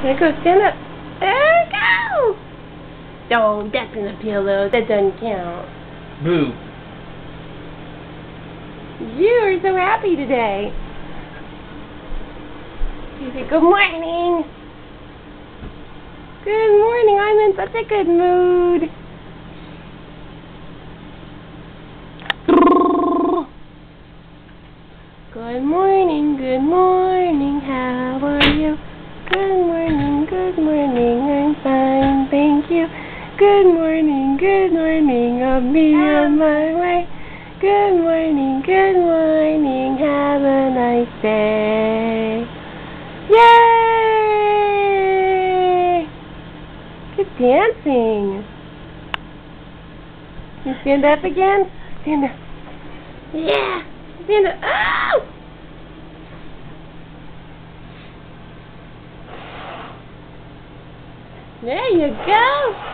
There you go, stand up. There you go! Oh, that's in the pillow. That doesn't count. Boo. You are so happy today. You say, good morning. Good morning. I'm in such a good mood. Good morning, how are you? Good morning, I'm fine, thank you. Good morning, I'm me on my way. Good morning, have a nice day. Yay! Good dancing. You stand up again? Stand up. Yeah! Stand up. Oh! There you go.